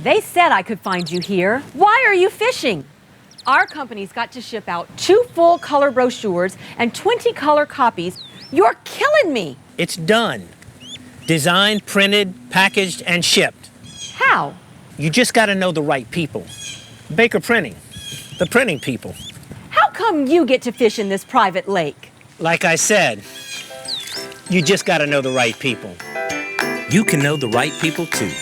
They said I could find you here. Why are you fishing? Our company's got to ship out 2 full color brochures and 20 color copies. You're killing me. It's done. Designed, printed, packaged, and shipped. How? You just got to know the right people. Baker Printing, the printing people. How come you get to fish in this private lake? Like I said, you just got to know the right people. You can know the right people too.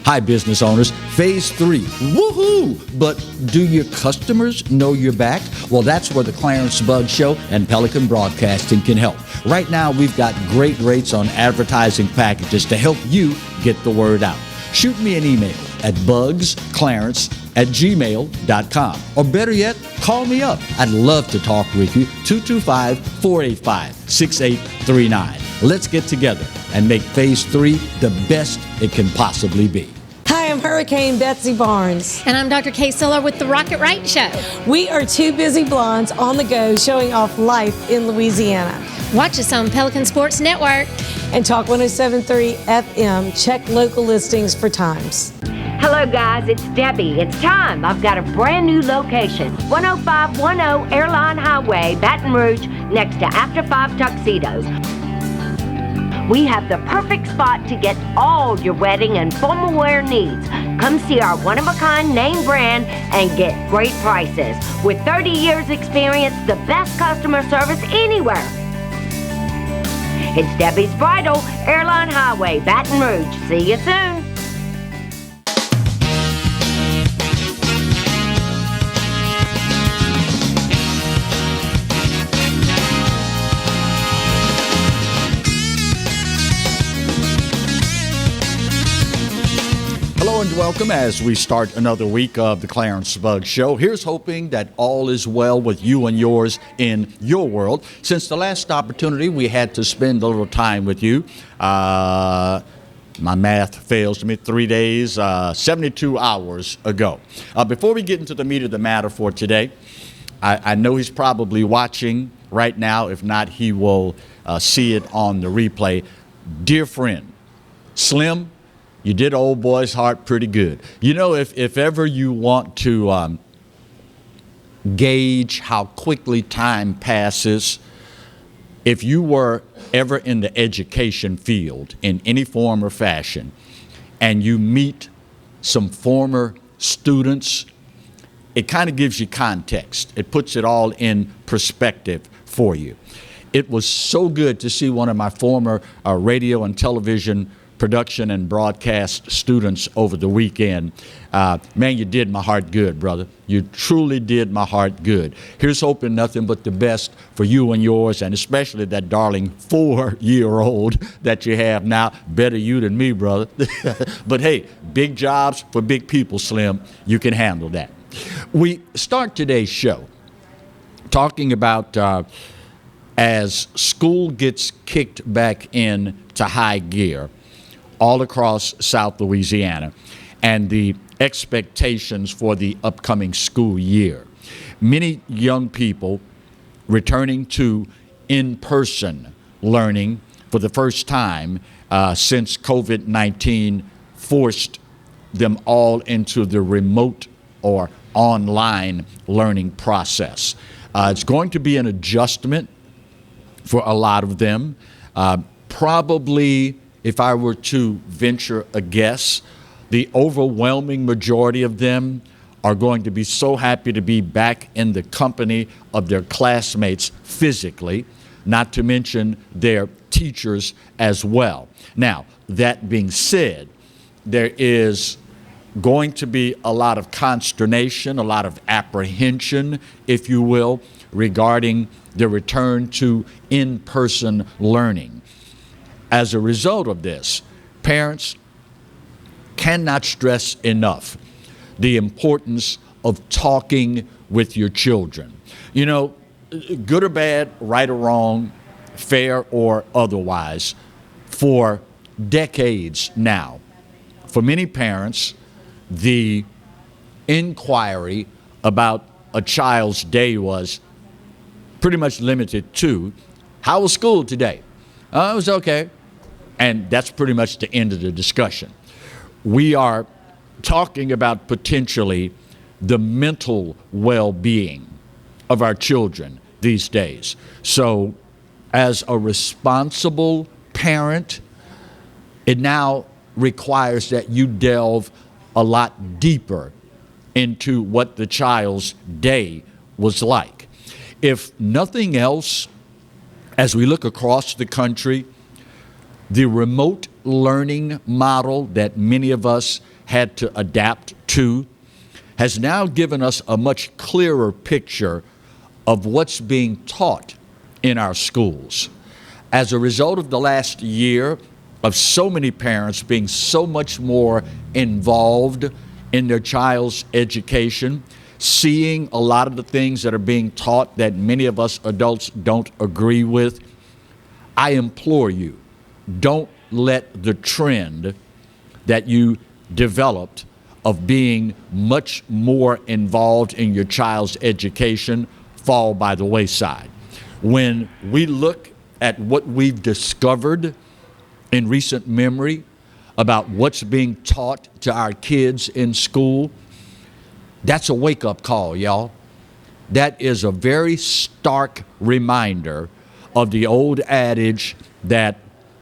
Hi, business owners. Phase 3. Woohoo! But do your customers know you're back? Well, that's where the Clarence Bug Show and Pelican Broadcasting can help. Right now, we've got great rates on advertising packages to help you get the word out. Shoot me an email at bugsclarence@gmail.com. Or better yet, call me up. I'd love to talk with you. 225-485-6839. Let's get together and make Phase 3 the best it can possibly be. Hi, I'm Hurricane Betsy Barnes. And I'm Dr. Kay Siller with the Rocket Right Show. We are 2 busy blondes on the go showing off life in Louisiana. Watch us on Pelican Sports Network. And Talk 107.3 FM. Check local listings for times. Hello guys, it's Debbie. It's time. I've got a brand new location. 10510 Airline Highway, Baton Rouge, next to After 5 Tuxedos. We have the perfect spot to get all your wedding and formal wear needs. Come see our one-of-a-kind name brand and get great prices. With 30 years experience, the best customer service anywhere. It's Debbie's Bridal, Airline Highway, Baton Rouge. See you soon. Hello and welcome as we start another week of the Clarence Bug Show. Here's hoping that all is well with you and yours in your world. Since the last opportunity we had to spend a little time with you, my math fails me, 3 days, 72 hours ago. Before we get into the meat of the matter for today, I know he's probably watching right now. If not, he will see it on the replay. Dear friend, Slim, you did old boy's heart pretty good. You know, if ever you want to gauge how quickly time passes, if you were ever in the education field in any form or fashion, and you meet some former students, it kind of gives you context. It puts it all in perspective for you. It was so good to see one of my former radio and television production and broadcast students over the weekend. Man, you did my heart good, brother. You truly did my heart good. Here's hoping nothing but the best for you and yours, and especially that darling 4-year-old that you have now. Better you than me, brother. But hey, big jobs for big people, Slim. You can handle that. We start today's show talking about as school gets kicked back in to high gear all across South Louisiana, and the expectations for the upcoming school year. Many young people returning to in-person learning for the first time since COVID-19 forced them all into the remote or online learning process. It's going to be an adjustment for a lot of them. Probably, if I were to venture a guess, the overwhelming majority of them are going to be so happy to be back in the company of their classmates physically, not to mention their teachers as well. Now, that being said, there is going to be a lot of consternation, a lot of apprehension, if you will, regarding the return to in-person learning. As a result of this, parents cannot stress enough the importance of talking with your children. You know, good or bad, right or wrong, fair or otherwise, for decades now, for many parents, the inquiry about a child's day was pretty much limited to, how was school today? It was okay. And that's pretty much the end of the discussion. we are talking about potentially the mental well-being of our children these days. So as a responsible parent, it now requires that you delve a lot deeper into what the child's day was like. If nothing else, as we look across the country, the remote learning model that many of us had to adapt to has now given us a much clearer picture of what's being taught in our schools. As a result of the last year of so many parents being so much more involved in their child's education, seeing a lot of the things that are being taught that many of us adults don't agree with, I implore you, don't let the trend that you developed of being much more involved in your child's education fall by the wayside. When we look at what we've discovered in recent memory about what's being taught to our kids in school, that's a wake-up call, y'all. That is a very stark reminder of the old adage that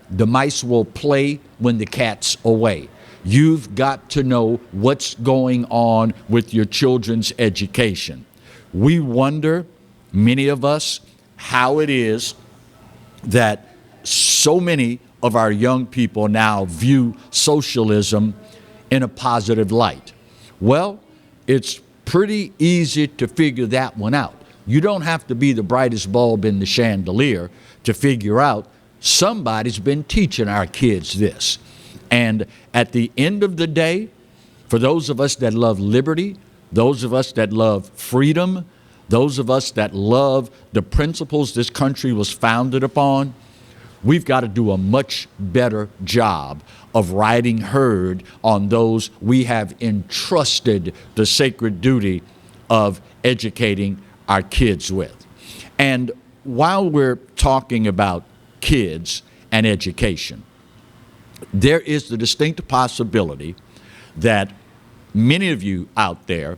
the mice will play when the cat's away. You've got to know what's going on with your children's education. We wonder, many of us, how it is that so many of our young people now view socialism in a positive light. Well, it's pretty easy to figure that one out. You don't have to be the brightest bulb in the chandelier to figure out somebody's been teaching our kids this. And at the end of the day, for those of us that love liberty, those of us that love freedom, those of us that love the principles this country was founded upon, we've got to do a much better job of riding herd on those we have entrusted the sacred duty of educating our kids with. And while we're talking about kids and education, there is the distinct possibility that many of you out there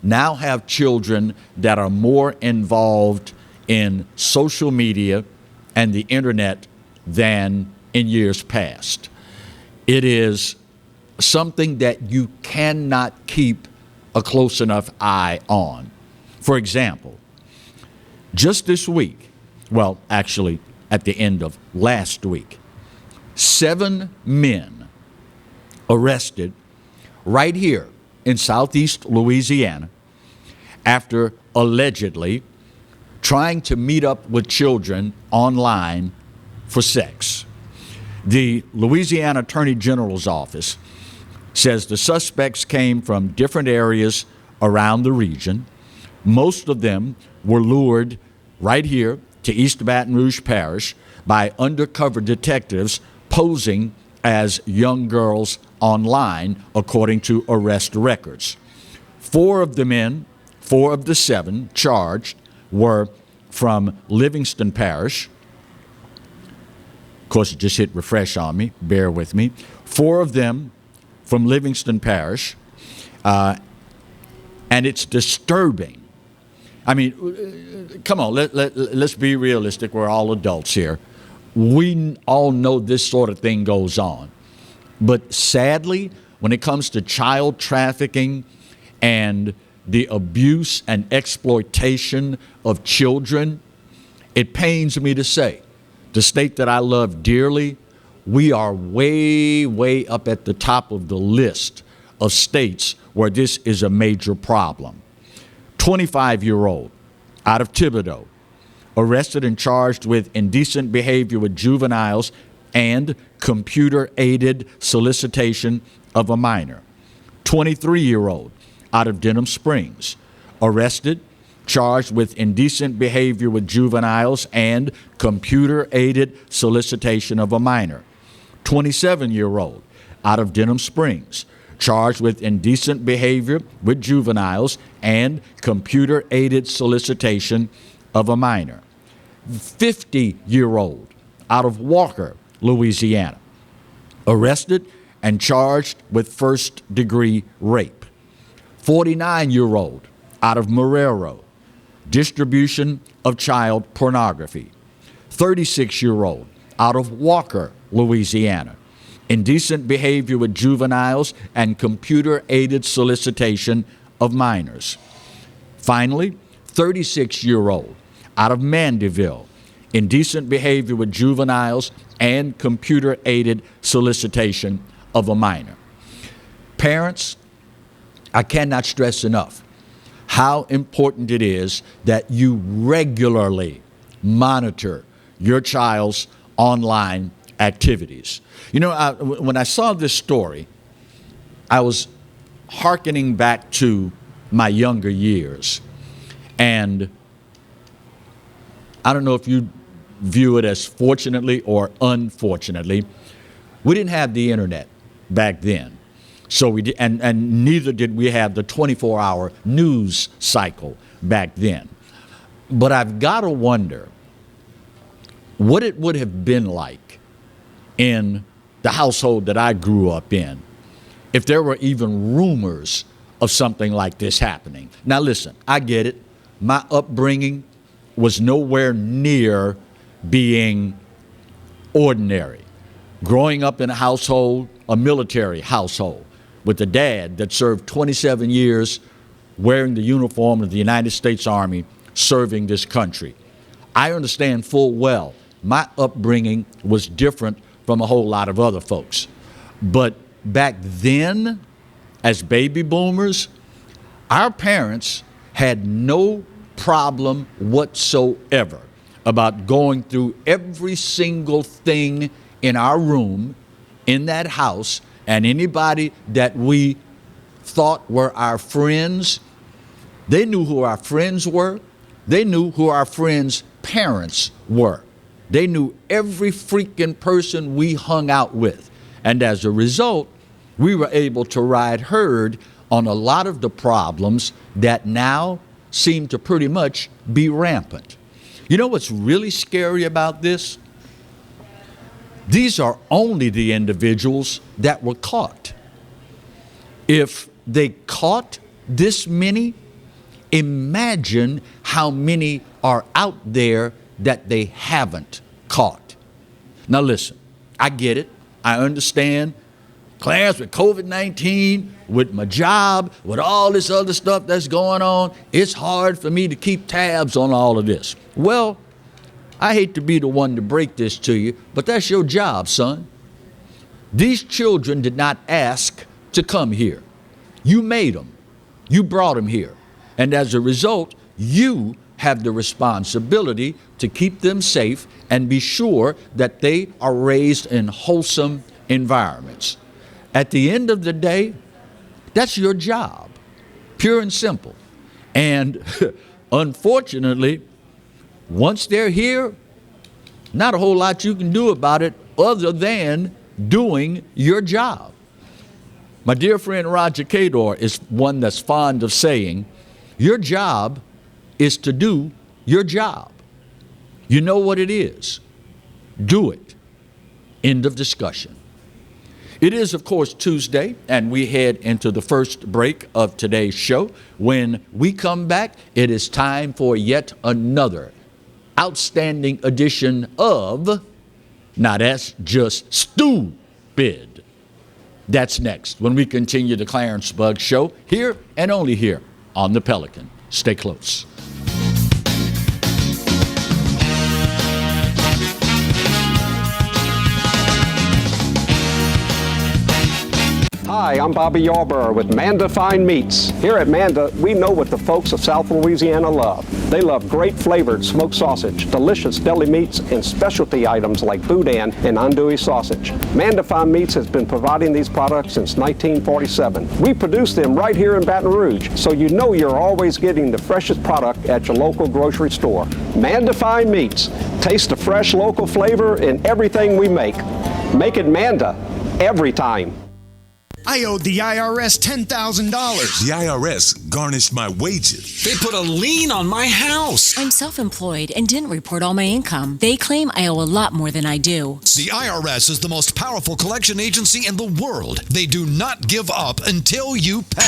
now have children that are more involved in social media and the internet than in years past. It is something that you cannot keep a close enough eye on. For example, just this week, well, actually at the end of last week, 7 men arrested right here in southeast Louisiana after allegedly trying to meet up with children online for sex. The Louisiana Attorney General's office says the suspects came from different areas around the region. Most of them were lured right here to East Baton Rouge Parish by undercover detectives posing as young girls online, according to arrest records. 4 of the 7 charged were from Livingston Parish. Of course, it just hit refresh on me. Bear with me. 4 of them from Livingston Parish. And it's disturbing. I mean, come on, let's be realistic. We're all adults here. We all know this sort of thing goes on. But sadly, when it comes to child trafficking and the abuse and exploitation of children, it pains me to say, the state that I love dearly, we are way, way up at the top of the list of states where this is a major problem. 25-year-old out of Thibodeau, arrested and charged with indecent behavior with juveniles and computer-aided solicitation of a minor. 23-year-old out of Denham Springs, arrested, charged with indecent behavior with juveniles and computer-aided solicitation of a minor. 27-year-old out of Denham Springs, charged with indecent behavior with juveniles and computer-aided solicitation of a minor. 50-year-old out of Walker, Louisiana, arrested and charged with first-degree rape. 49-year-old out of Marrero, distribution of child pornography. 36-year-old out of Walker, Louisiana, indecent behavior with juveniles and computer-aided solicitation of minors. Finally, 36-year-old out of Mandeville, indecent behavior with juveniles and computer-aided solicitation of a minor. Parents, I cannot stress enough how important it is that you regularly monitor your child's online activities. You know, when I saw this story, I was hearkening back to my younger years. And I don't know if you view it as fortunately or unfortunately, we didn't have the internet back then. So we did, and neither did we have the 24-hour news cycle back then. But I've got to wonder what it would have been like in the household that I grew up in if there were even rumors of something like this happening. Now listen, I get it. My upbringing was nowhere near being ordinary. Growing up in a household, a military household, with a dad that served 27 years wearing the uniform of the United States Army, serving this country. I understand full well my upbringing was different from a whole lot of other folks. But back then, as baby boomers, our parents had no problem whatsoever about going through every single thing in our room, in that house, and anybody that we thought were our friends. They knew who our friends were. They knew who our friends' parents were. They knew every freaking person we hung out with. And as a result, we were able to ride herd on a lot of the problems that now seem to pretty much be rampant. You know what's really scary about this? These are only the individuals that were caught. If they caught this many, imagine how many are out there that they haven't caught. Now listen, I get it. I understand. Clarence, with COVID-19, with my job, with all this other stuff that's going on, it's hard for me to keep tabs on all of this. Well, I hate to be the one to break this to you, but that's your job, son. These children did not ask to come here. You made them. You brought them here. And as a result, you have the responsibility to keep them safe and be sure that they are raised in wholesome environments. At the end of the day, that's your job, pure and simple. And unfortunately, once they're here, not a whole lot you can do about it other than doing your job. My dear friend Roger Cador is one that's fond of saying, your job is to do your job. You know what it is. Do it. End of discussion. It is, of course, Tuesday, and we head into the first break of today's show. When we come back, it is time for yet another outstanding edition of, now that's just stupid. That's next when we continue the Clarence Bugg Show, here and only here on the Pelican. Stay close. Hi, I'm Bobby Yarborough with Manda Fine Meats. Here at Manda, we know what the folks of South Louisiana love. They love great flavored smoked sausage, delicious deli meats, and specialty items like boudin and andouille sausage. Manda Fine Meats has been providing these products since 1947. We produce them right here in Baton Rouge, so you know you're always getting the freshest product at your local grocery store. Manda Fine Meats. Taste the fresh local flavor in everything we make. Make it Manda every time. I owed the IRS $10,000. The IRS garnished my wages. They put a lien on my house. I'm self-employed and didn't report all my income. They claim I owe a lot more than I do. The IRS is the most powerful collection agency in the world. They do not give up until you pay.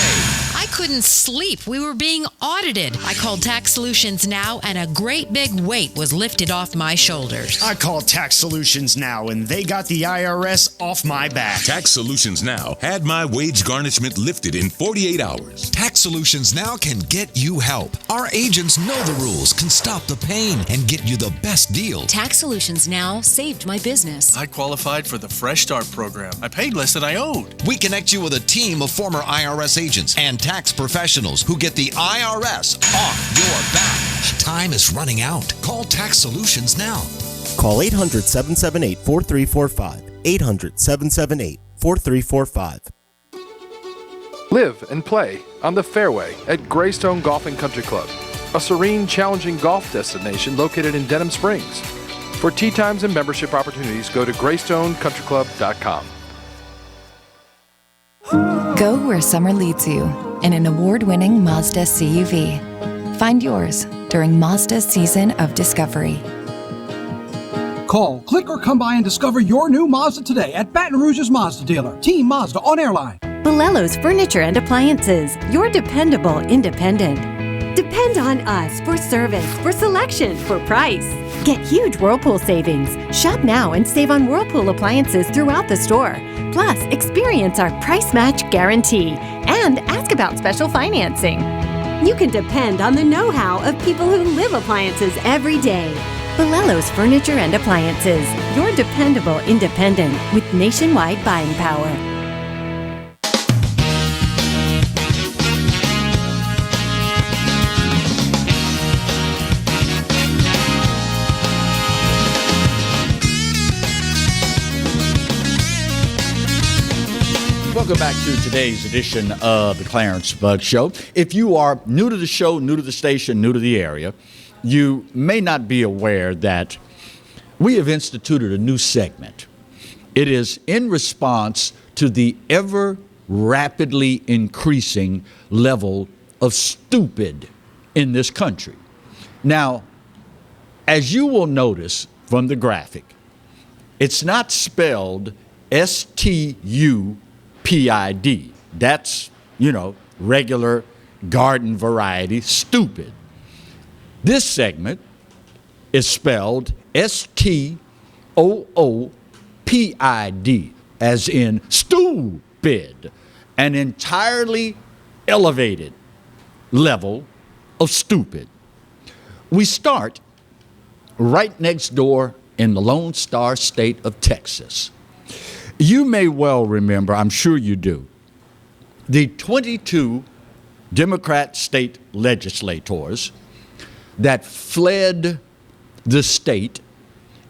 I couldn't sleep. We were being audited. I called Tax Solutions Now, and a great big weight was lifted off my shoulders. I called Tax Solutions Now, and they got the IRS off my back. Tax Solutions Now had my wage garnishment lifted in 48 hours. Tax Solutions Now can get you help. Our agents know the rules, can stop the pain, and get you the best deal. Tax Solutions Now saved my business. I qualified for the Fresh Start program. I paid less than I owed. We connect you with a team of former IRS agents and tax professionals who get the IRS off your back. Time is running out. Call Tax Solutions now. Call 800-778-4345. 800-778-4345. Live and play on the fairway at Greystone Golf and Country Club, a serene, challenging golf destination located in Denham Springs. For tee times and membership opportunities, go to GreystoneCountryClub.com. Go where summer leads you in an award-winning Mazda CUV. Find yours during Mazda's season of discovery. Call, click, or come by and discover your new Mazda today at Baton Rouge's Mazda dealer, Team Mazda on Airline. Bolello's Furniture and Appliances, your dependable independent. Depend on us for service, for selection, for price. Get huge Whirlpool savings. Shop now and save on Whirlpool appliances throughout the store. Plus, experience our price match guarantee and ask about special financing. You can depend on the know-how of people who live appliances every day. Bolello's Furniture and Appliances, your dependable independent with nationwide buying power. Welcome back to today's edition of the Clarence Bug Show. If you are new to the show, new to the station, new to the area, you may not be aware that we have instituted a new segment. It is in response to the ever rapidly increasing level of stupid in this country. Now, as you will notice from the graphic, it's not spelled S-T-U-P-I-D. That's, regular garden variety stupid. This segment is spelled S-T-O-O-P-I-D, as in stupid, an entirely elevated level of stupid. We start right next door in the Lone Star State of Texas. You may well remember, I'm sure you do, the 22 Democrat state legislators that fled the state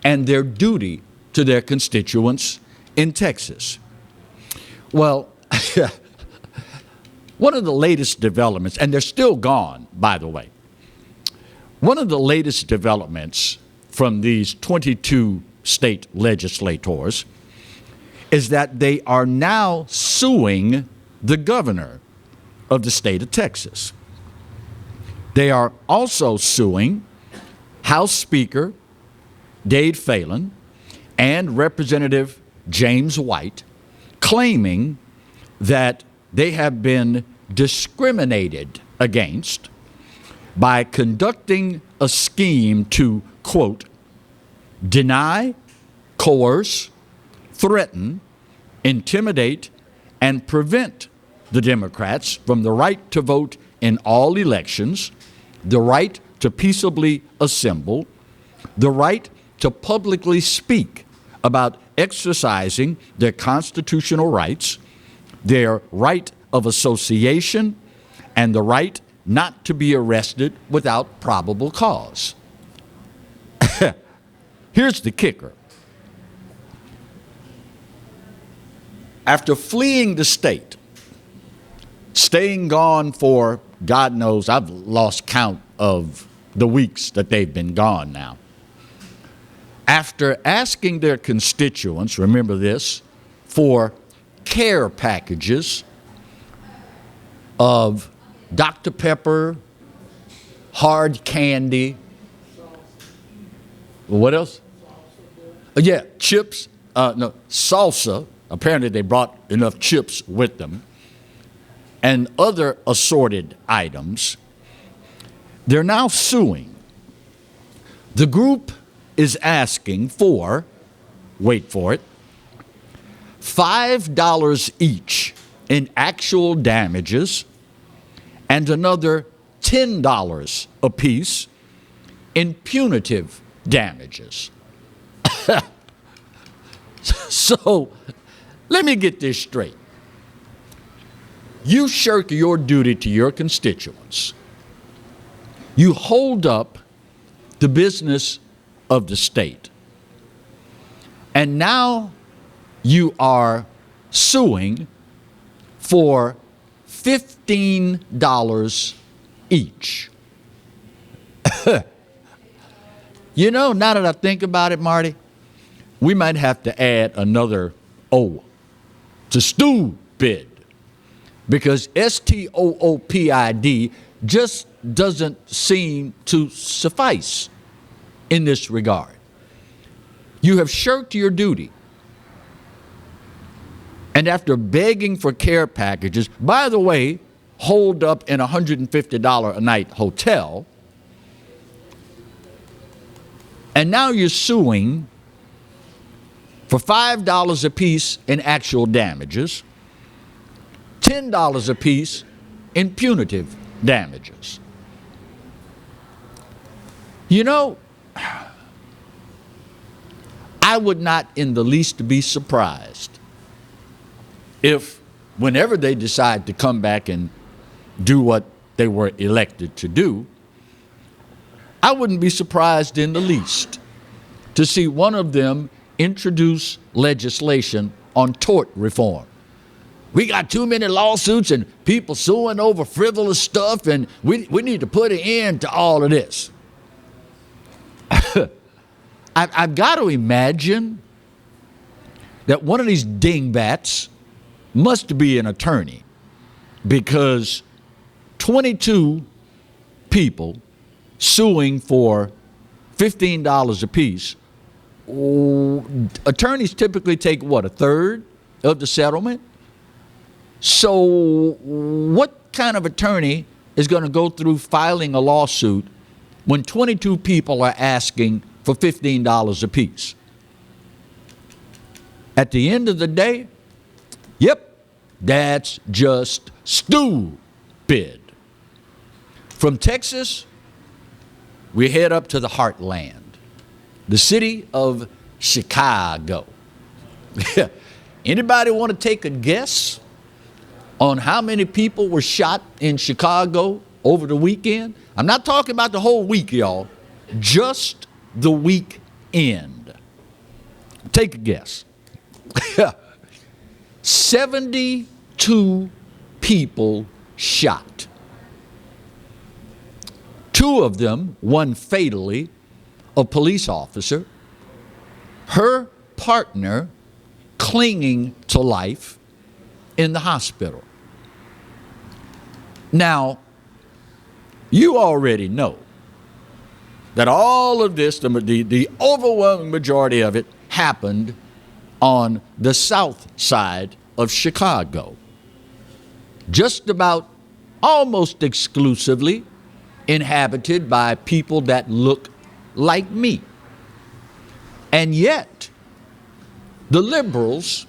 and their duty to their constituents in Texas. Well, one of the latest developments, and they're still gone, by the way, one of the latest developments from these 22 state legislators is that they are now suing the governor of the state of Texas. They are also suing House Speaker Dade Phelan and Representative James White, claiming that they have been discriminated against by conducting a scheme to, quote, deny, coerce, threaten, intimidate, and prevent the Democrats from the right to vote in all elections, the right to peaceably assemble, the right to publicly speak about exercising their constitutional rights, their right of association, and the right not to be arrested without probable cause. Here's the kicker. After fleeing the state, staying gone for God knows, I've lost count of the weeks that they've been gone now. After asking their constituents, remember this, for care packages of Dr. Pepper, hard candy, what else? Yeah, chips, no, salsa. Apparently they brought enough chips with them, and other assorted items. They're now suing. The group is asking for, wait for it, $5 each in actual damages and another $10 apiece in punitive damages. So, let me get this straight. You shirk your duty to your constituents. You hold up the business of the state. And now you are suing for $15 each. You know, now that I think about it, Marty, we might have to add another O to stupid, because STOOPID just doesn't seem to suffice in this regard. You have shirked your duty. And after begging for care packages, by the way, holed up in a $150 a night hotel, and now you're suing for $5 a piece in actual damages, $10 a piece in punitive damages. You know, I would not in the least be surprised if whenever they decide to come back and do what they were elected to do, I wouldn't be surprised in the least to see one of them introduce legislation on tort reform. We got too many lawsuits and people suing over frivolous stuff, and we need to put an end to all of this. I've got to imagine that one of these dingbats must be an attorney, because 22 people suing for $15 apiece. Attorneys typically take, what, a third of the settlement? So what kind of attorney is going to go through filing a lawsuit when 22 people are asking for $15 apiece? At the end of the day, yep, that's just stupid. From Texas, we head up to the heartland, the city of Chicago. Anybody want to take a guess on how many people were shot in Chicago over the weekend? I'm not talking about the whole week, y'all. Just the weekend. Take a guess. 72 people shot. 2 of them, one fatally, a police officer, her partner clinging to life in the hospital. Now, you already know that all of this, the overwhelming majority of it, happened on the south side of Chicago. Just about almost exclusively inhabited by people that look like me. And yet, the liberals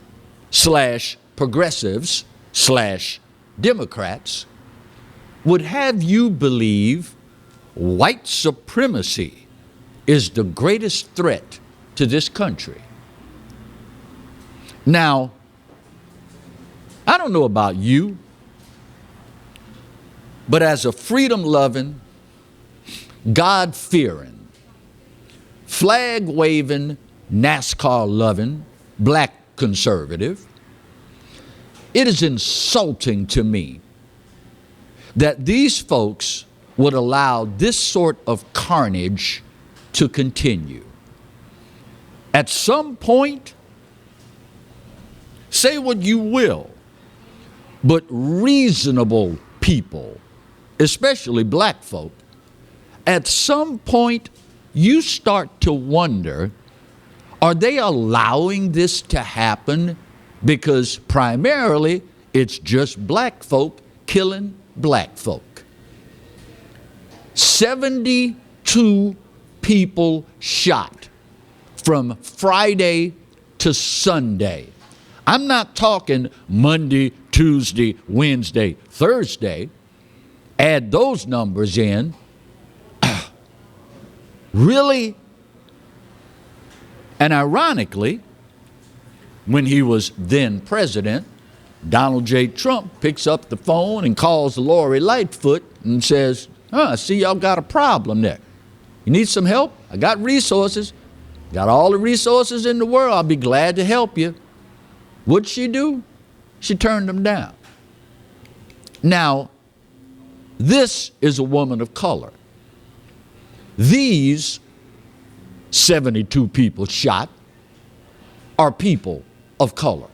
/ progressives / Democrats would have you believe white supremacy is the greatest threat to this country. Now, I don't know about you, but as a freedom-loving, God-fearing, flag-waving, NASCAR-loving black conservative, it is insulting to me that these folks would allow this sort of carnage to continue. At some point, say what you will, but reasonable people, especially black folk, at some point you start to wonder, are they allowing this to happen because primarily it's just black folk killing black folk? 72 people shot from Friday to Sunday. I'm not talking Monday, Tuesday, Wednesday, Thursday. Add those numbers in. Really? And ironically, when he was then president, Donald J. Trump picks up the phone and calls Lori Lightfoot and says, I see y'all got a problem there. You need some help? I got resources. Got all the resources in the world. I'll be glad to help you. What'd she do? She turned them down. Now, this is a woman of color. These 72 people shot are people of color.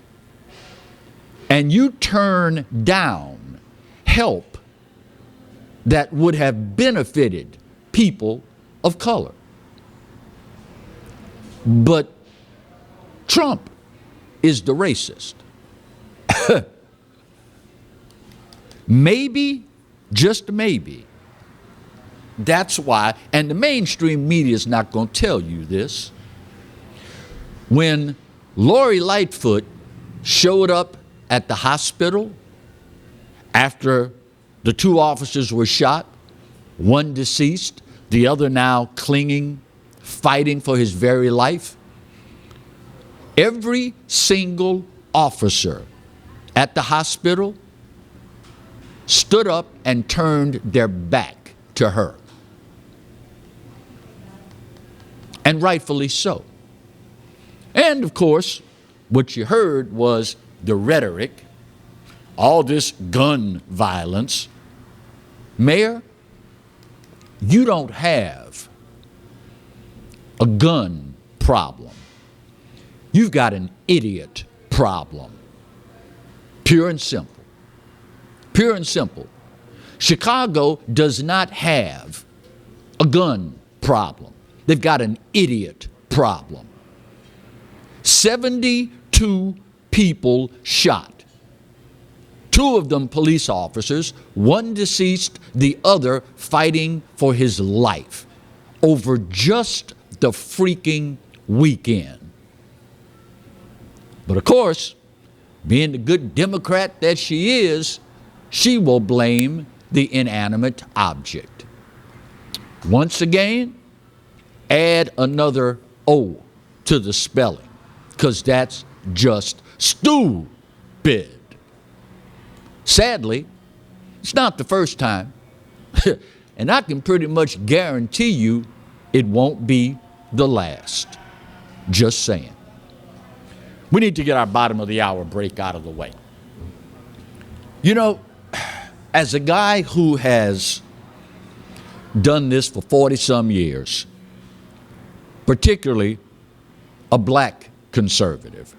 And you turn down help that would have benefited people of color. But Trump is the racist. Maybe, just maybe, that's why, and the mainstream media is not going to tell you this, when Lori Lightfoot showed up at the hospital after the two officers were shot, one deceased, the other now clinging, fighting for his very life, every single officer at the hospital stood up and turned their back to her. And rightfully so. And of course, what you heard was the rhetoric, all this gun violence. Mayor, you don't have a gun problem. You've got an idiot problem. Pure and simple. Pure and simple. Chicago does not have a gun problem. They've got an idiot problem. 72 people shot. 2 of them police officers, 1 deceased, the other fighting for his life over just the freaking weekend. But of course, being the good Democrat that she is, she will blame the inanimate object. Once again, add another O to the spelling, because that's just stupid. Sadly, it's not the first time, and I can pretty much guarantee you it won't be the last. Just saying. We need to get our bottom of the hour break out of the way. You know, as a guy who has done this for 40-some years, particularly a black conservative,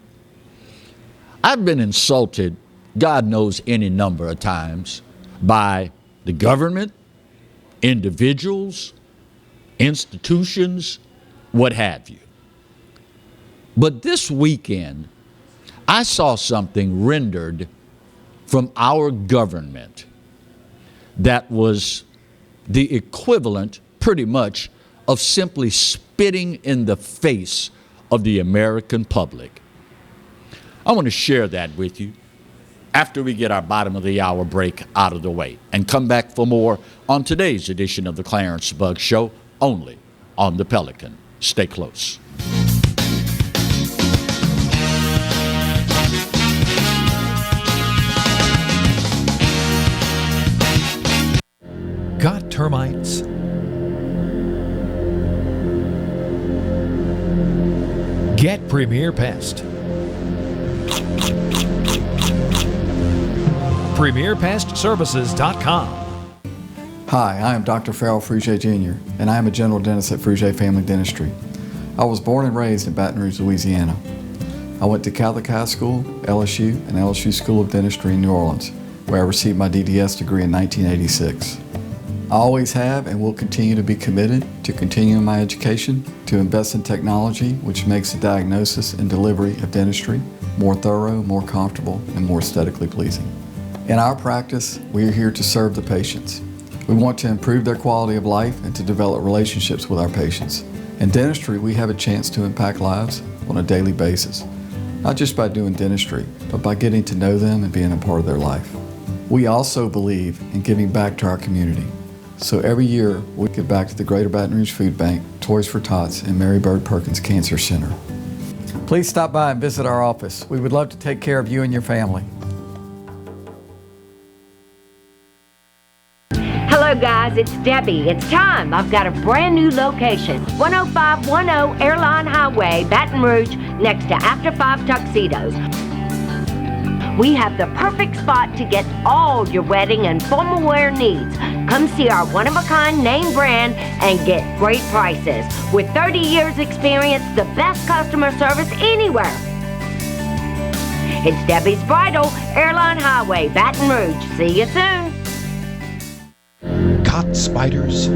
I've been insulted, God knows any number of times, by the government, individuals, institutions, what have you. But this weekend, I saw something rendered from our government that was the equivalent, pretty much, of simply spitting in the face of the American public. I want to share that with you after we get our bottom of the hour break out of the way and come back for more on today's edition of the Clarence Bugg Show, only on the Pelican. Stay close. Got termites? Get Premier Pest. PremierPestServices.com. Hi, I am Dr. Farrell Frugier Jr., and I am a general dentist at Frugier Family Dentistry. I was born and raised in Baton Rouge, Louisiana. I went to Catholic High School, LSU, and LSU School of Dentistry in New Orleans, where I received my DDS degree in 1986. I always have and will continue to be committed to continuing my education, to invest in technology which makes the diagnosis and delivery of dentistry more thorough, more comfortable, and more aesthetically pleasing. In our practice, we are here to serve the patients. We want to improve their quality of life and to develop relationships with our patients. In dentistry, we have a chance to impact lives on a daily basis, not just by doing dentistry, but by getting to know them and being a part of their life. We also believe in giving back to our community. So every year, we give back to the Greater Baton Rouge Food Bank, Toys for Tots, and Mary Bird Perkins Cancer Center. Please stop by and visit our office. We would love to take care of you and your family. Hello guys, it's Debbie. It's time. I've got a brand new location. 10510 Airline Highway, Baton Rouge, next to After 5 Tuxedos. We have the perfect spot to get all your wedding and formal wear needs. Come see our one-of-a-kind name brand and get great prices. With 30 years experience, the best customer service anywhere. It's Debbie's Bridal, Airline Highway, Baton Rouge. See you soon. Caught spiders?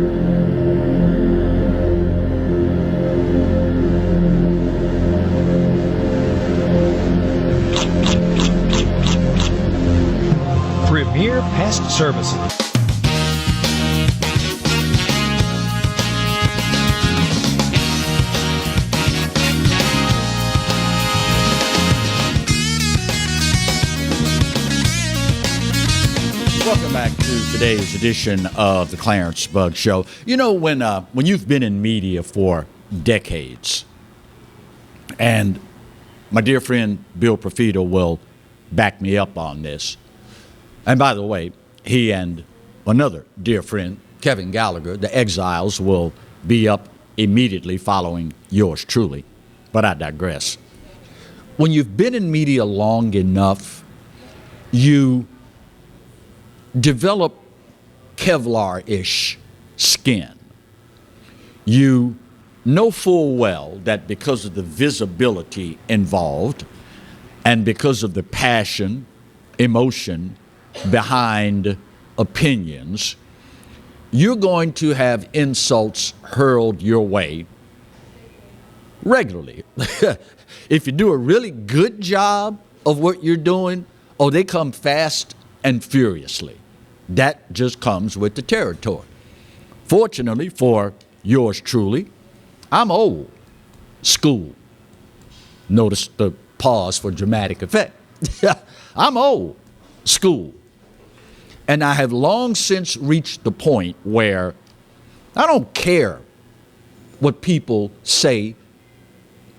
Premier Pest Services. Welcome back to today's edition of the Clarence Bug Show. You know, when you've been in media for decades, and my dear friend Bill Profito will back me up on this. And by the way, he and another dear friend, Kevin Gallagher, the Exiles, will be up immediately following yours truly. But I digress. When you've been in media long enough, you develop Kevlar-ish skin. You know full well that because of the visibility involved and because of the passion, emotion behind opinions, you're going to have insults hurled your way regularly. If you do a really good job of what you're doing, oh, they come fast and furiously. That just comes with the territory. Fortunately for yours truly, I'm old school. Notice the pause for dramatic effect. I'm old school. And I have long since reached the point where I don't care what people say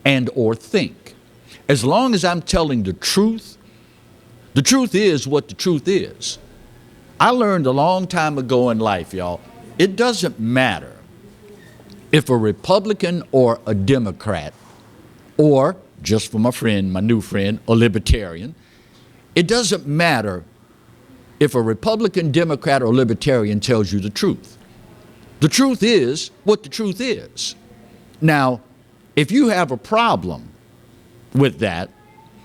and or think. As long as I'm telling the truth is what the truth is. I learned a long time ago in life, y'all, it doesn't matter if a Republican or a Democrat, or just for my friend, my new friend, a libertarian, it doesn't matter if a Republican, Democrat, or Libertarian tells you the truth. The truth is what the truth is. Now, if you have a problem with that,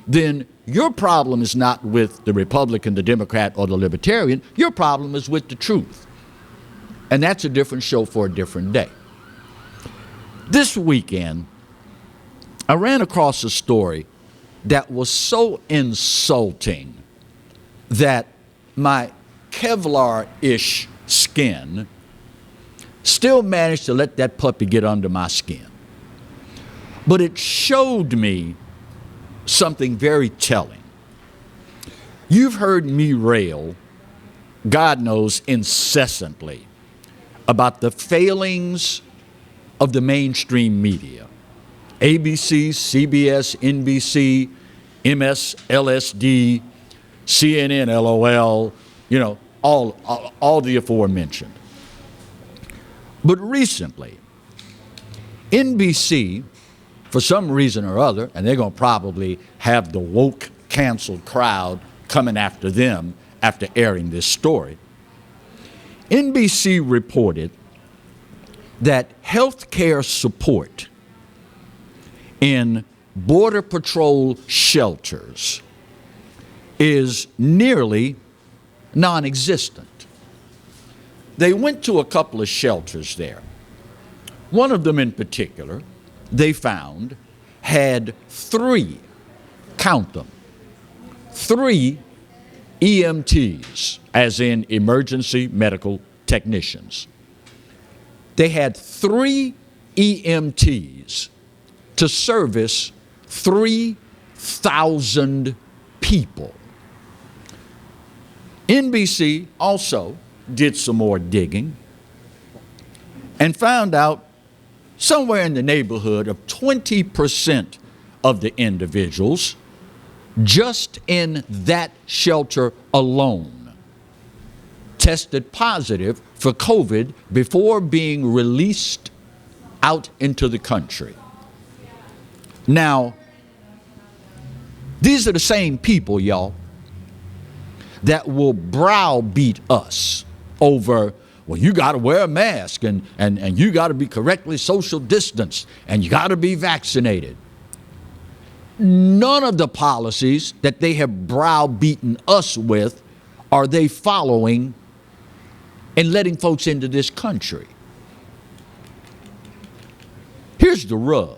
then your problem is not with the Republican, the Democrat, or the Libertarian. Your problem is with the truth. And that's a different show for a different day. This weekend, I ran across a story that was so insulting that my Kevlar-ish skin still managed to let that puppy get under my skin. But it showed me something very telling. You've heard me rail, God knows, incessantly about the failings of the mainstream media. ABC, CBS, NBC, MSLSD, CNN, LOL, you know, all the aforementioned. But recently, NBC, for some reason or other, and they're going to probably have the woke canceled crowd coming after them after airing this story, NBC reported that health care support in Border Patrol shelters is nearly non-existent. They went to a couple of shelters there. One of them in particular, they found, had 3, count them, 3 EMTs, as in emergency medical technicians. They had 3 EMTs to service 3,000 people. NBC also did some more digging and found out somewhere in the neighborhood of 20% of the individuals just in that shelter alone tested positive for COVID before being released out into the country. Now, these are the same people, y'all, that will browbeat us over, well, you got to wear a mask and you got to be correctly social distanced and you got to be vaccinated. None of the policies that they have browbeaten us with are they following and letting folks into this country. Here's the rub.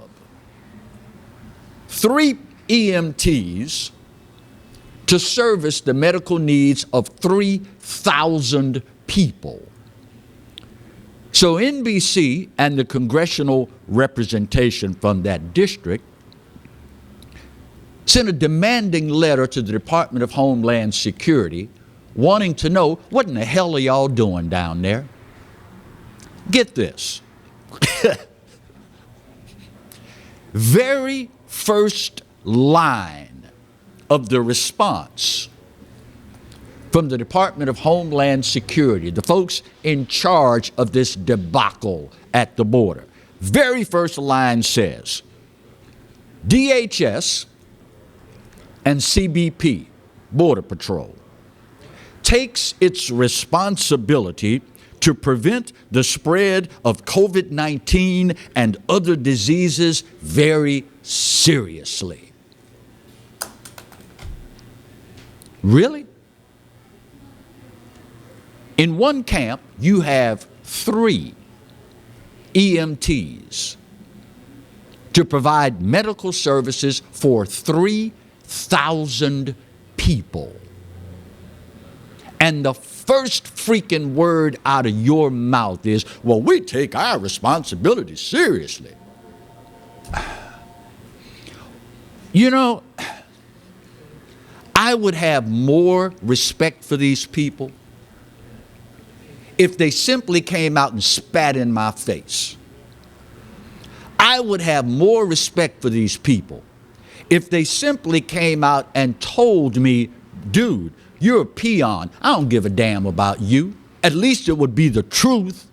3 EMTs to service the medical needs of 3,000 people. So NBC and the congressional representation from that district sent a demanding letter to the Department of Homeland Security wanting to know, what in the hell are y'all doing down there? Get this. Very first line of the response from the Department of Homeland Security, the folks in charge of this debacle at the border. Very first line says, DHS and CBP, Border Patrol, takes its responsibility to prevent the spread of COVID-19 and other diseases very seriously. Really? In one camp, you have 3 EMTs to provide medical services for 3,000 people. And the first freaking word out of your mouth is, well, we take our responsibility seriously. You know, I would have more respect for these people if they simply came out and spat in my face. I would have more respect for these people if they simply came out and told me, dude, you're a peon. I don't give a damn about you. At least it would be the truth.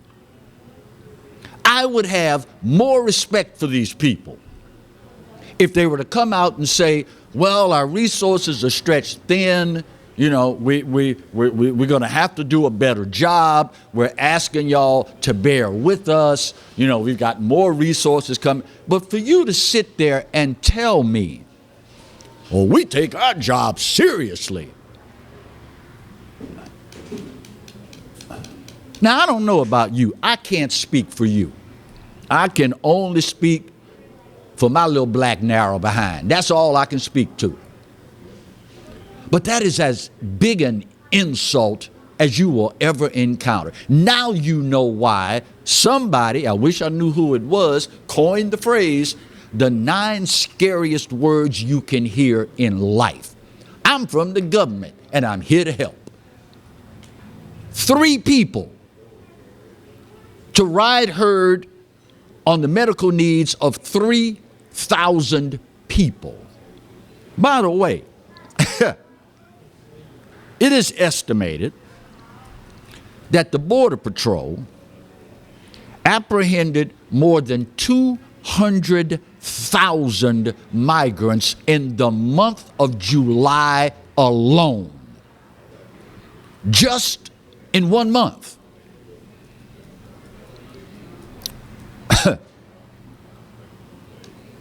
I would have more respect for these people if they were to come out and say, well, our resources are stretched thin. You know, we're going to have to do a better job. We're asking y'all to bear with us. You know, we've got more resources coming. But for you to sit there and tell me, well, we take our job seriously. Now, I don't know about you. I can't speak for you. I can only speak for my little black narrow behind. That's all I can speak to. But that is as big an insult as you will ever encounter. Now you know why somebody, I wish I knew who it was, coined the phrase, the 9 scariest words you can hear in life. I'm from the government and I'm here to help. 3 people to ride herd on the medical needs of 3,000 people. By the way, it is estimated that the Border Patrol apprehended more than 200,000 migrants in the month of July alone. Just in 1 month.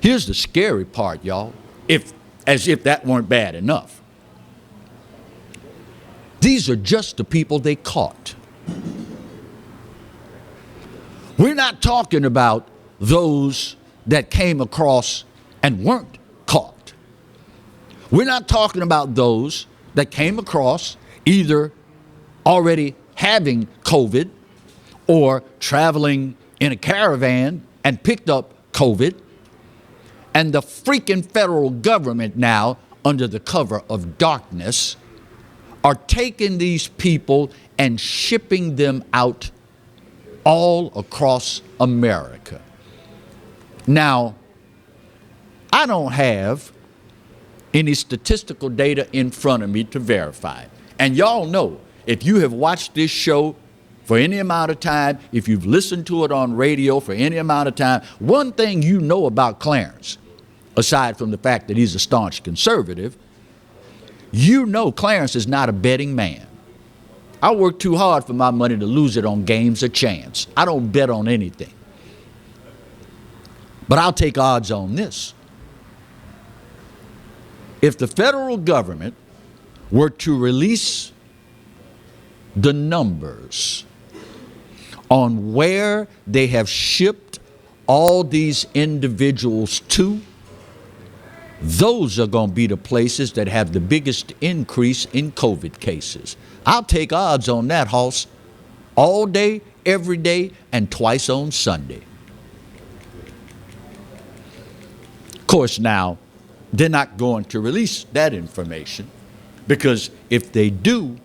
Here's the scary part, y'all, as if that weren't bad enough. These are just the people they caught. We're not talking about those that came across and weren't caught. We're not talking about those that came across either already having COVID or traveling in a caravan and picked up COVID. And the freaking federal government now, under the cover of darkness, are taking these people and shipping them out all across America. Now, I don't have any statistical data in front of me to verify it. And y'all know, if you have watched this show for any amount of time, if you've listened to it on radio for any amount of time, one thing you know about Clarence, aside from the fact that he's a staunch conservative, you know Clarence is not a betting man. I work too hard for my money to lose it on games of chance. I don't bet on anything. But I'll take odds on this. If the federal government were to release the numbers on where they have shipped all these individuals to, those are going to be the places that have the biggest increase in COVID cases. I'll take odds on that, Hoss, all day, every day, and twice on Sunday. Of course, now, they're not going to release that information, because if they do,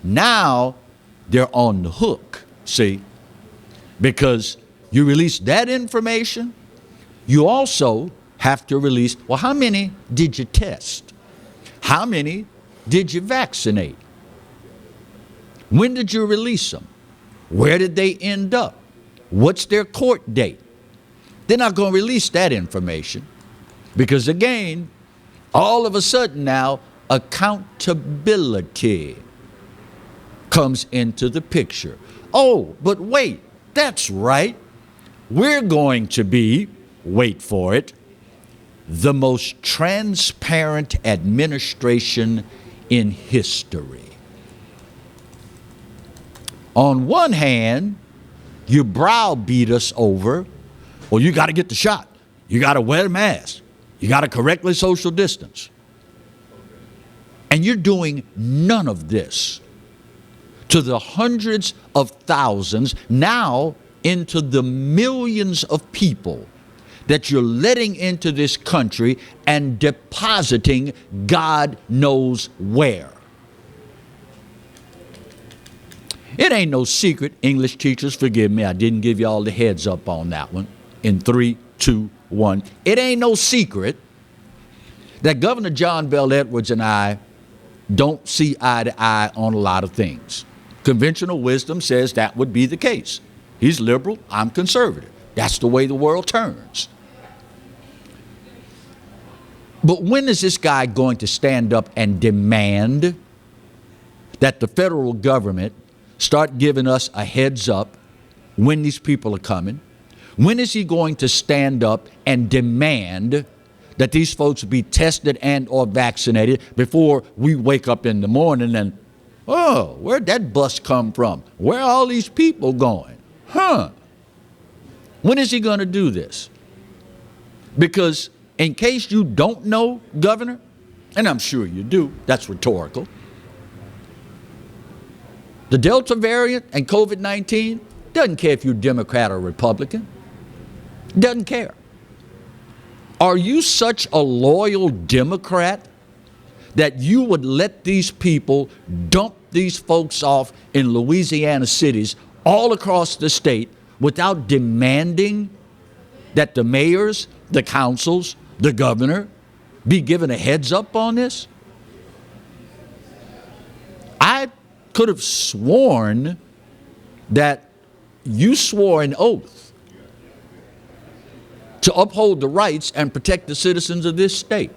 now they're on the hook, see? Because you release that information, you also have to release, well, how many did you test? How many did you vaccinate? When did you release them? Where did they end up? What's their court date? They're not going to release that information because, again, all of a sudden now, accountability comes into the picture. Oh, but wait, that's right. We're going to be, wait for it, the most transparent administration in history. On one hand, you browbeat us over, well, you got to get the shot. You got to wear a mask. You got to correctly social distance. And you're doing none of this to the hundreds of thousands, now into the millions of people that you're letting into this country and depositing God knows where. It ain't no secret, English teachers, forgive me, I didn't give y'all the heads up on that one. In 3, 2, 1. It ain't no secret that Governor John Bel Edwards and I don't see eye to eye on a lot of things. Conventional wisdom says that would be the case. He's liberal, I'm conservative. That's the way the world turns. But when is this guy going to stand up and demand that the federal government start giving us a heads up when these people are coming? When is he going to stand up and demand that these folks be tested and or vaccinated before we wake up in the morning and, oh, where'd that bus come from? Where are all these people going? When is he going to do this? Because in case you don't know, Governor, and I'm sure you do, that's rhetorical, the Delta variant and COVID-19 doesn't care if you're Democrat or Republican. Doesn't care. Are you such a loyal Democrat that you would let these people dump these folks off in Louisiana cities all across the state without demanding that the mayors, the councils, the governor be given a heads up on this? I could have sworn that you swore an oath to uphold the rights and protect the citizens of this state.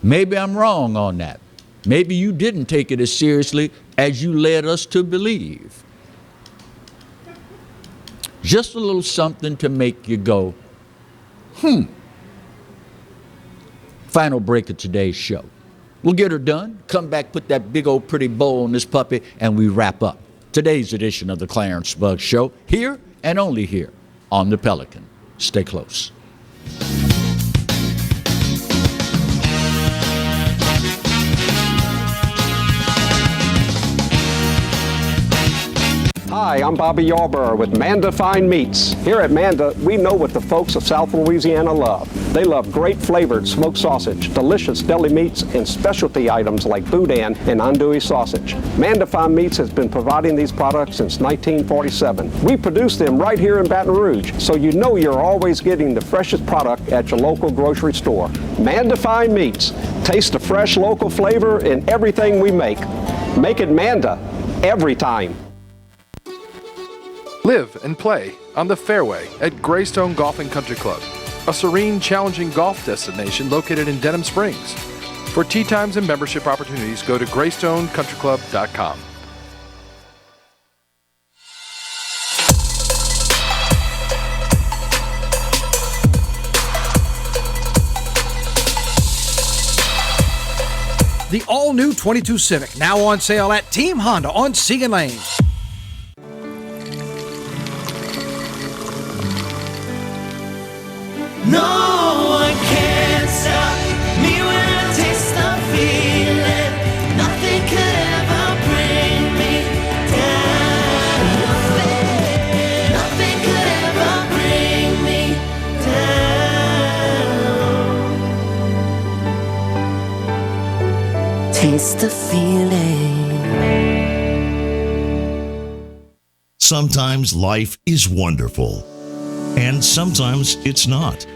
Maybe I'm wrong on that. Maybe you didn't take it as seriously as you led us to believe. Just a little something to make you go, Final break of today's show. We'll get her done, come back, put that big old pretty bow on this puppy, and we wrap up today's edition of the Clarence Bugg Show, here and only here on the Pelican. Stay close. Hi, I'm Bobby Yarborough with Manda Fine Meats. Here at Manda, we know what the folks of South Louisiana love. They love great flavored smoked sausage, delicious deli meats, and specialty items like boudin and andouille sausage. Manda Fine Meats has been providing these products since 1947. We produce them right here in Baton Rouge, so you know you're always getting the freshest product at your local grocery store. Manda Fine Meats. Taste the fresh local flavor in everything we make. Make it Manda every time. Live and play on the fairway at Greystone Golf and Country Club, a serene, challenging golf destination located in Denham Springs. For tee times and membership opportunities, go to greystonecountryclub.com. The all-new 22 Civic, now on sale at Team Honda on Siegen Lane. No one can stop me when I taste the feeling. Nothing could ever bring me down. Nothing could ever bring me down. Taste the feeling. Sometimes life is wonderful, and sometimes it's not.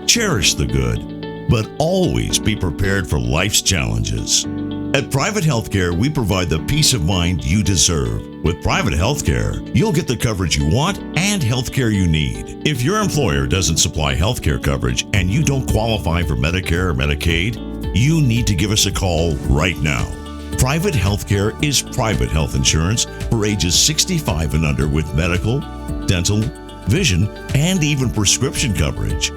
Cherish the good, but always be prepared for life's challenges. At Private Healthcare, we provide the peace of mind you deserve. With Private Healthcare, you'll get the coverage you want and healthcare you need. If your employer doesn't supply healthcare coverage and you don't qualify for Medicare or Medicaid, you need to give us a call right now. Private Healthcare is private health insurance for ages 65 and under with medical, dental, vision, and even prescription coverage.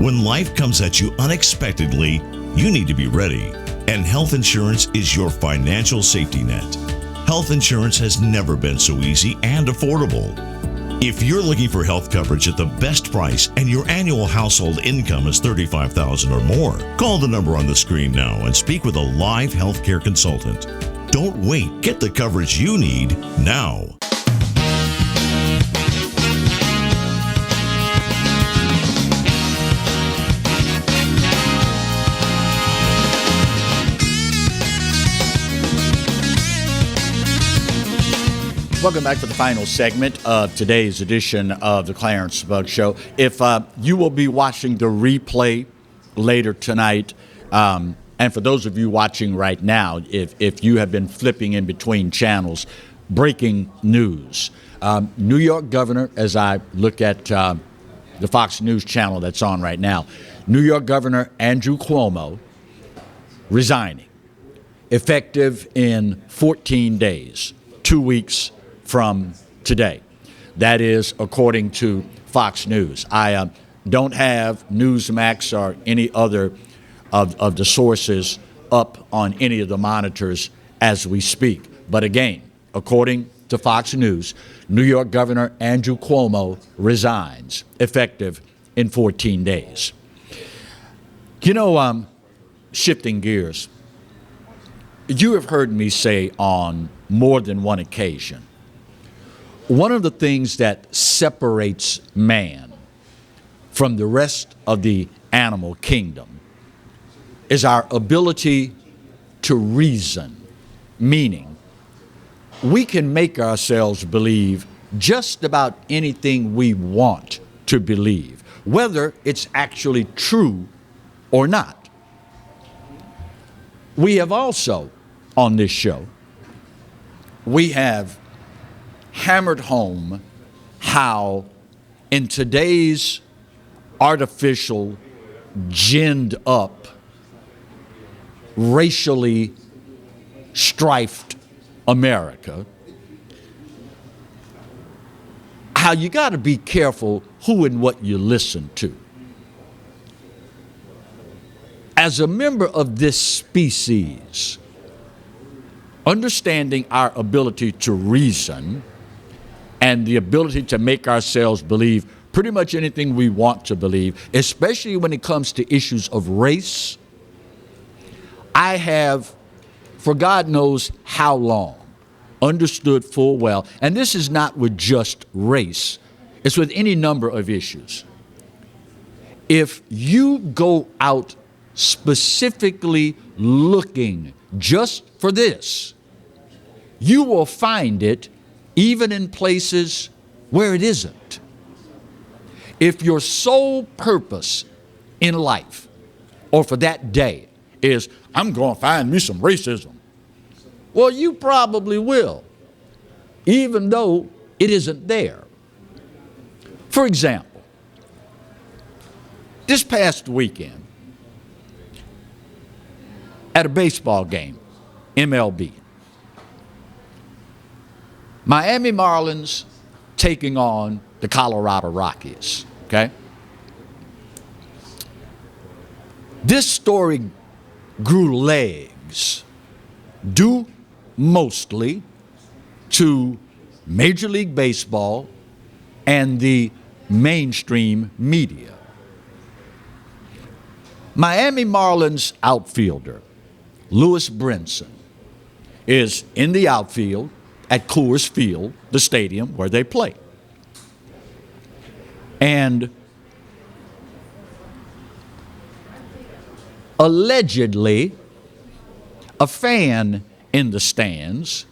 When life comes at you unexpectedly, you need to be ready, and health insurance is your financial safety net. Health insurance has never been so easy and affordable. If you're looking for health coverage at the best price and your annual household income is $35,000 or more, call the number on the screen now and speak with a live healthcare consultant. Don't wait. Get the coverage you need now. Welcome back to the final segment of today's edition of the Clarence Bugg Show. If you will be watching the replay later tonight, and for those of you watching right now, if you have been flipping in between channels, breaking news. New York Governor, as I look at the Fox News channel that's on right now, New York Governor Andrew Cuomo resigning, effective in 14 days, 2 weeks from today. That is according to Fox News. I don't have Newsmax or any other of the sources up on any of the monitors as we speak. But again, according to Fox News, New York Governor Andrew Cuomo resigns, effective in 14 days. You know, shifting gears, you have heard me say on more than one occasion, one of the things that separates man from the rest of the animal kingdom is our ability to reason, meaning we can make ourselves believe just about anything we want to believe, whether it's actually true or not. We have also, on this show, we have hammered home how in today's artificial, ginned up, racially strifed America, how you got to be careful who and what you listen to. As a member of this species, understanding our ability to reason and the ability to make ourselves believe pretty much anything we want to believe, especially when it comes to issues of race, I have, for God knows how long, understood full well, and this is not with just race, it's with any number of issues. If you go out specifically looking just for this, you will find it even in places where it isn't. If your sole purpose in life, or for that day, is, I'm going to find me some racism, well, you probably will, even though it isn't there. For example, this past weekend, at a baseball game, MLB, Miami Marlins taking on the Colorado Rockies, okay? This story grew legs due mostly to Major League Baseball and the mainstream media. Miami Marlins outfielder Lewis Brinson is in the outfield at Coors Field, the stadium where they play. And allegedly, a fan in the stands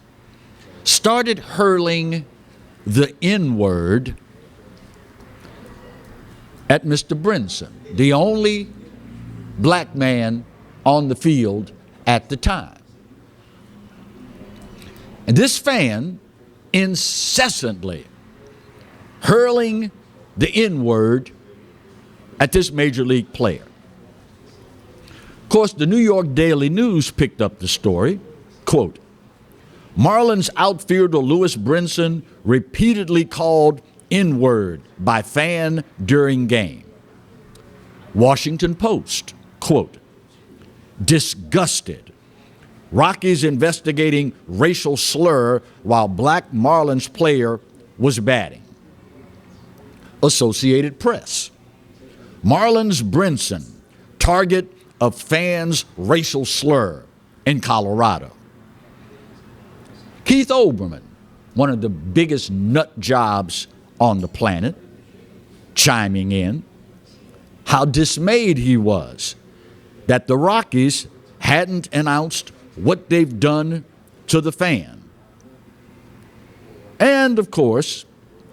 started hurling the N-word at Mr. Brinson, the only black man on the field at the time. And this fan incessantly hurling the N-word at this major league player. Of course, the New York Daily News picked up the story, quote, Marlins outfielder Lewis Brinson repeatedly called N-word by fan during game. Washington Post, quote, disgusted. Rockies investigating racial slur while black Marlins player was batting. Associated Press, Marlins Brinson, target of fans' racial slur in Colorado. Keith Olbermann, one of the biggest nut jobs on the planet, chiming in how dismayed he was that the Rockies hadn't announced what they've done to the fan. And of course,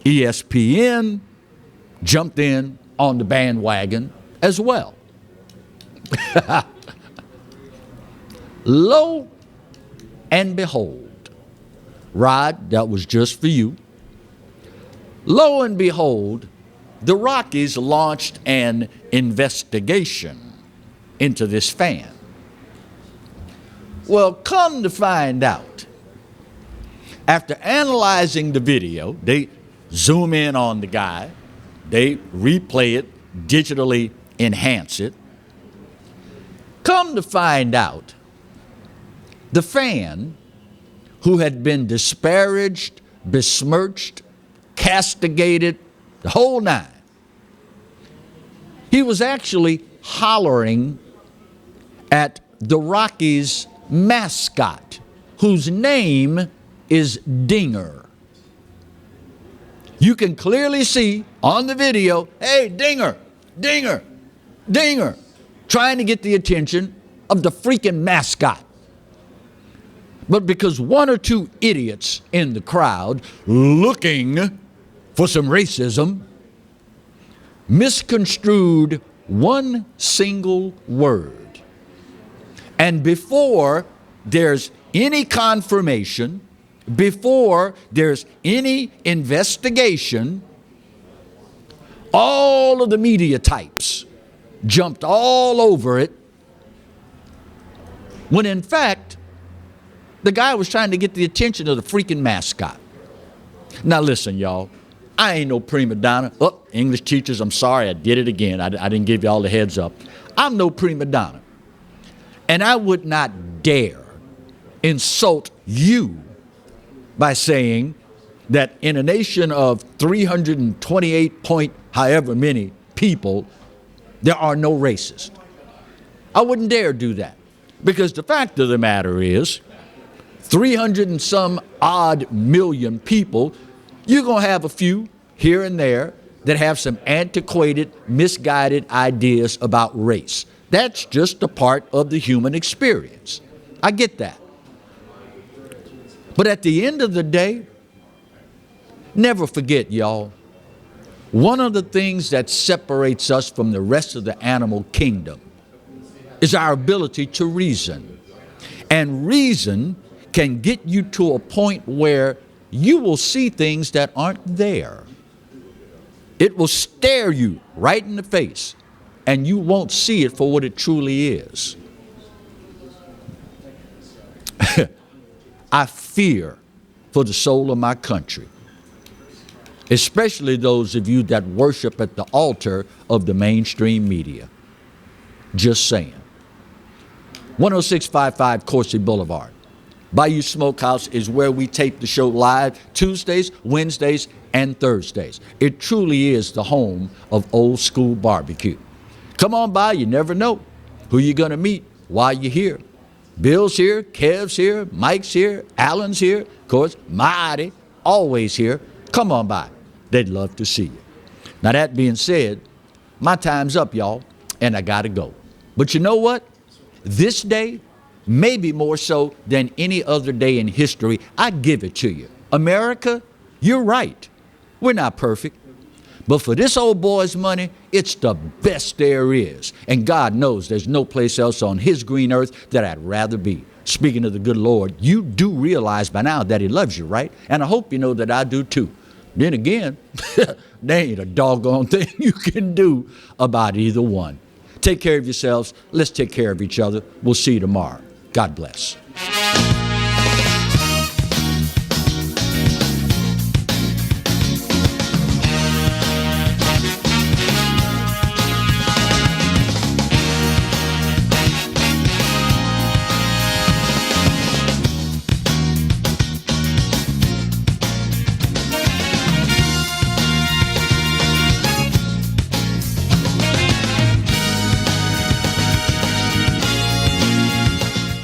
ESPN jumped in on the bandwagon as well. Lo and behold, Rod, that was just for you. Lo and behold, the Rockies launched an investigation into this fan. Well, come to find out, after analyzing the video, they zoom in on the guy, they replay it, digitally enhance it. Come to find out, the fan, who had been disparaged, besmirched, castigated, the whole nine, he was actually hollering at the Rockies' mascot, whose name is Dinger. You can clearly see on the video, hey, Dinger, Dinger, Dinger, trying to get the attention of the freaking mascot. But because one or two idiots in the crowd looking for some racism misconstrued one single word. And before there's any confirmation, before there's any investigation, all of the media types jumped all over it, when in fact, the guy was trying to get the attention of the freaking mascot. Now listen, y'all, I ain't no prima donna. Oh, English teachers, I'm sorry, I did it again. I didn't give you all the heads up. I'm no prima donna. And I would not dare insult you by saying that in a nation of 328 point however many people, there are no racists. I wouldn't dare do that. Because the fact of the matter is, 300 and some odd million people, you're going to have a few here and there that have some antiquated, misguided ideas about race. That's just a part of the human experience. I get that. But at the end of the day, never forget, y'all, one of the things that separates us from the rest of the animal kingdom is our ability to reason. And reason can get you to a point where you will see things that aren't there. It will stare you right in the face, and you won't see it for what it truly is. I fear for the soul of my country, especially those of you that worship at the altar of the mainstream media. Just saying. 10655 Coursey Boulevard. Bayou Smokehouse is where we tape the show live Tuesdays, Wednesdays, and Thursdays. It truly is the home of old school barbecue. Come on by, you never know who you're going to meet while you're here. Bill's here, Kev's here, Mike's here, Alan's here, of course, Mighty, always here. Come on by. They'd love to see you. Now, that being said, my time's up, y'all, and I got to go. But you know what? This day, maybe more so than any other day in history, I give it to you. America, you're right. We're not perfect. But for this old boy's money, it's the best there is. And God knows there's no place else on his green earth that I'd rather be. Speaking of the good Lord, you do realize by now that he loves you, right? And I hope you know that I do too. Then again, there ain't a doggone thing you can do about either one. Take care of yourselves. Let's take care of each other. We'll see you tomorrow. God bless.